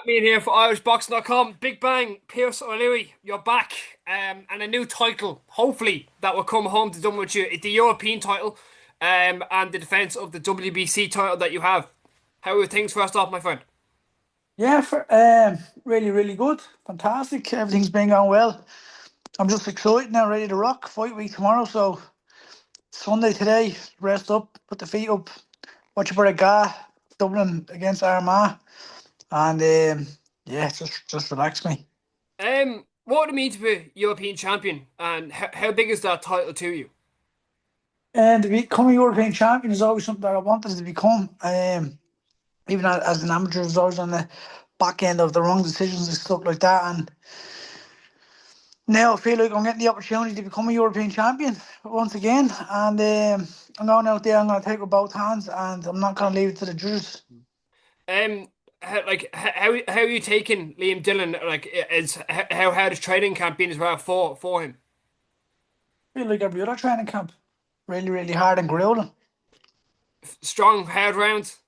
Me here for IrishBoxingCom. Big bang, Pierce O'Leary, you're back. And a new title, hopefully, that will come home to done with you. The European title, and the defense of the WBC title that you have. How are things first off, my friend? Yeah, really, really good. Fantastic. Everything's been going well. I'm just excited now, ready to rock. Fight week tomorrow, so Sunday today, rest up, put the feet up, watch a bit of Ga, Dublin against Armagh, and yeah, just relax me. What would it mean to be European champion, and how big is that title to you? And to become a European champion is always something that I wanted to become. Even as an amateur, I was always on the back end of the wrong decisions and stuff like that, and now I feel like I'm getting the opportunity to become a European champion once again, and I'm going out there. I'm going to take it with both hands, and I'm not going to leave it to the judges. Um, how are you taking Liam Dillon? Like, is how hard his training camp been as well for him? I feel like every other training camp, really, really hard and grueling. Strong, hard rounds.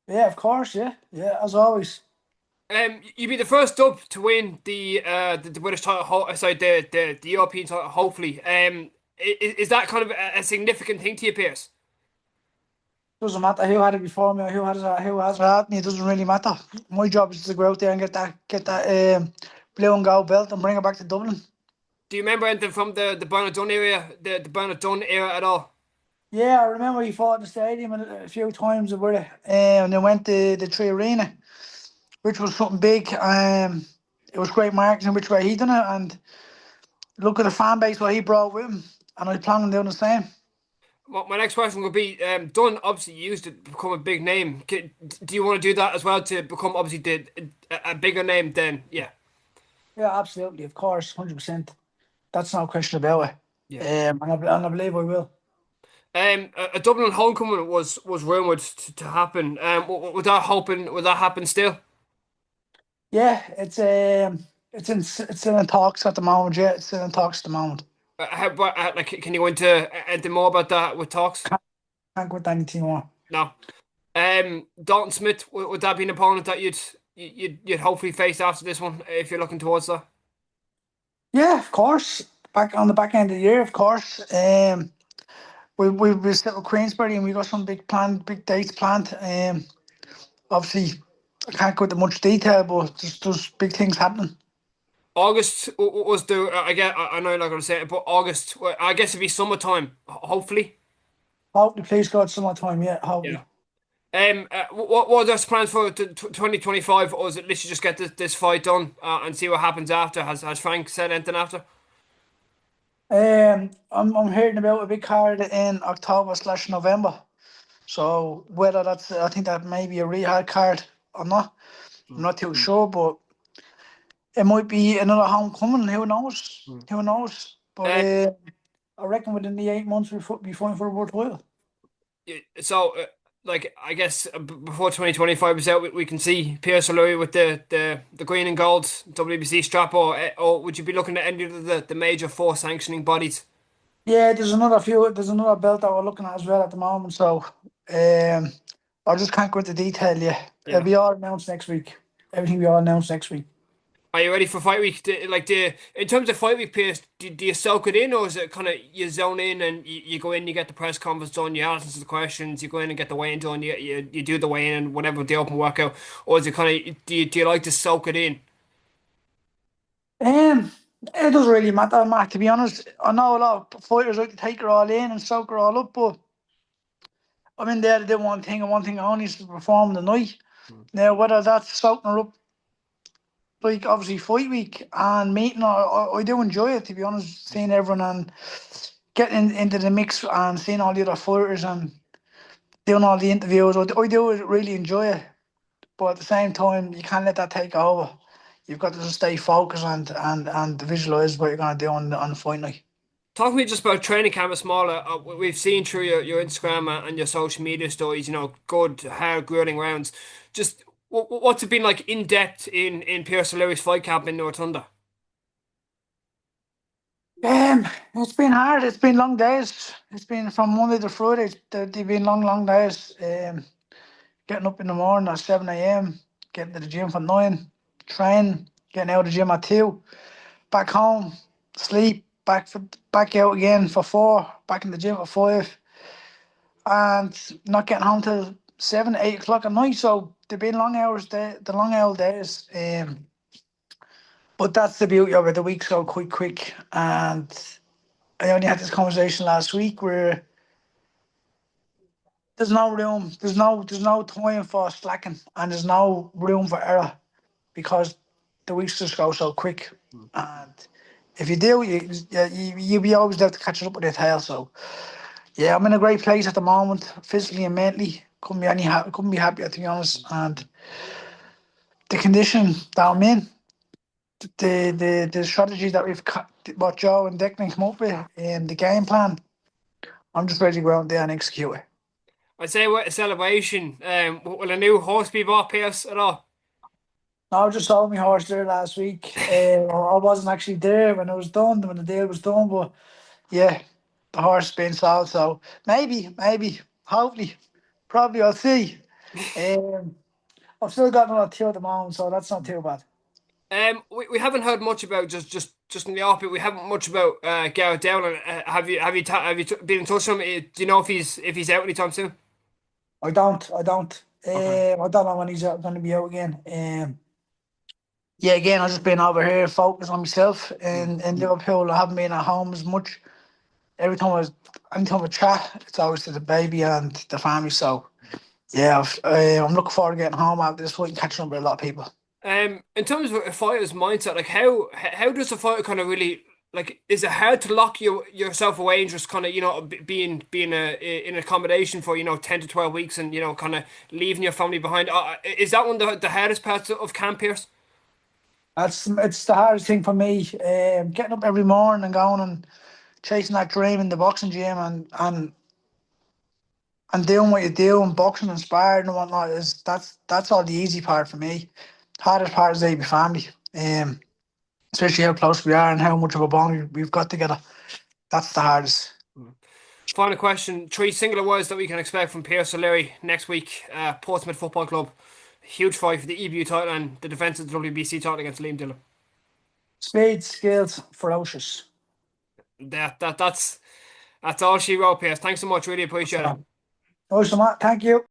Yeah, of course. Yeah, yeah, as always. You'd be the first up to win the British title, sorry, the European title, hopefully. Is that kind of a significant thing to you, Pierce? Doesn't matter who had it before me or who has it at me. It doesn't really matter. My job is to go out there and get that blue and gold belt and bring it back to Dublin. Do you remember anything from the Bernard Dunn area, the Bernard Dunn era at all? Yeah, I remember he fought in the stadium a few times with it, and they went to the Tree Arena, which was something big. It was great marketing which way he done it, and look at the fan base what he brought with him, and I plan on doing the same. Well, my next question would be, Dunn obviously used it to become a big name. Do you want to do that as well to become obviously a bigger name then? Yeah. Yeah, absolutely, of course, 100%. That's no question about it. Yeah. And I believe I will. A Dublin homecoming was rumored to happen. Would that happen still? Yeah, it's in talks at the moment. Yeah, it's in talks at the moment. Like, can you go into anything more about that with talks? Can't go with anything more. No. Dalton Smith, would that be an opponent that you'd hopefully face after this one if you're looking towards that? Yeah, of course. Back on the back end of the year, of course. We sit with Queensberry and we got some big dates planned. Obviously, I can't go into much detail, but there's big things happening. August was the I get I know you're not going to say it, but August, well, I guess it'd be summertime, hopefully. Hopefully, please God, summertime. Yeah, Yeah. hopefully. What are those plans for 2025, or is it literally just get this fight done and see what happens after? Has Frank said anything after? I'm hearing about a big card in October/November. So whether I think that may be a rehab card or not. I'm Mm. not too sure, but it might be another homecoming. Who knows? Mm. Who knows? But Uh, I reckon within the 8 months we'll be fine for a world title. so, like, I guess before 2025 is out, we can see Pierce O'Leary with the green and gold WBC strap, or would you be looking at any of the major four sanctioning bodies? Yeah, there's another belt that we're looking at as well at the moment. So I just can't go into detail yet. It'll Yeah. be all announced next week. Everything will be all announced next week. Are you ready for fight week? In terms of fight week, Pierce, do you soak it in, or is it kind of you zone in and you go in, you get the press conference done, you answer the questions, you go in and get the weigh-in done, you do the weigh-in and whatever the open workout, or is it kind of do you like to soak it in? Um, it doesn't really matter, Matt. To be honest, I know a lot of fighters like to take it all in and soak it all up, but I'm in there to do one thing and one thing only is to perform the night. Mm. Now, whether that's soaking her up like obviously fight week and meeting, I do enjoy it, to be honest, seeing everyone and getting into the mix and seeing all the other fighters and doing all the interviews. I do really enjoy it, but at the same time, you can't let that take over. You've got to just stay focused and visualize what you're going to do on the fight night. Talk to me just about training camp at smaller. We've seen through your Instagram and your social media stories, good, hard, grueling rounds. Just what's it been like in depth in Pierce O'Leary's fight camp in North Thunder? It's been hard. It's been long days. It's been from Monday to Friday. They've been long, long days. Getting up in the morning at 7 a.m. getting to the gym for 9, train, getting out of the gym at 2, back home, sleep, back out again for 4, back in the gym for 5, and not getting home till 7, 8 o'clock at night. So they've been long hours, the long hour days. But that's the beauty of it. The weeks go quite quick, and I only had this conversation last week where there's no room, there's no time for slacking, and there's no room for error because the weeks just go so quick. And if you do, you'll be always there to catch up with your tail. So yeah, I'm in a great place at the moment, physically and mentally. Couldn't be happier, to be honest. And the condition that I'm in, the strategy that what Joe and Declan come up with, and the game plan, I'm just ready to go out there and execute it. I'd say what a celebration. Will a new horse be bought, Pierce, at all? No, I just sold my horse there last week. I wasn't actually there when it was done, when the deal was done, but yeah, the horse has been sold. So maybe, hopefully, probably I'll see. Um, I've still got another 2 at the moment, so that's not too bad. We haven't heard much about just in the off, we haven't much about Gareth Dowling. Have you been in touch with him? Do you know if he's out anytime soon? I don't. Okay. I don't know when he's going to be out again. Yeah, again, I've just been over here focused on myself in Liverpool. I haven't been at home as much. Anytime I chat, it's always to the baby and the family. So yeah, I'm looking forward to getting home after this fight and catching up with a lot of people. In terms of a fighter's mindset, like how does a fighter kind of really like? Is it hard to lock yourself away and just kind of being in accommodation for 10 to 12 weeks and kind of leaving your family behind? Is that one of the hardest parts of camp, Pierce? It's the hardest thing for me. Getting up every morning and going and chasing that dream in the boxing gym and doing what you do and boxing and sparring and whatnot that's all the easy part for me. Hardest part is the family. Especially how close we are and how much of a bond we've got together. That's the hardest. Final question: three singular words that we can expect from Pierce O'Leary next week. Portsmouth Football Club, huge fight for the EBU title and the defence of the WBC title against Liam Dillon. Speed, skills, ferocious. That's all she wrote, Pierce. Thanks so much. Really appreciate it. So, Matt, thank you.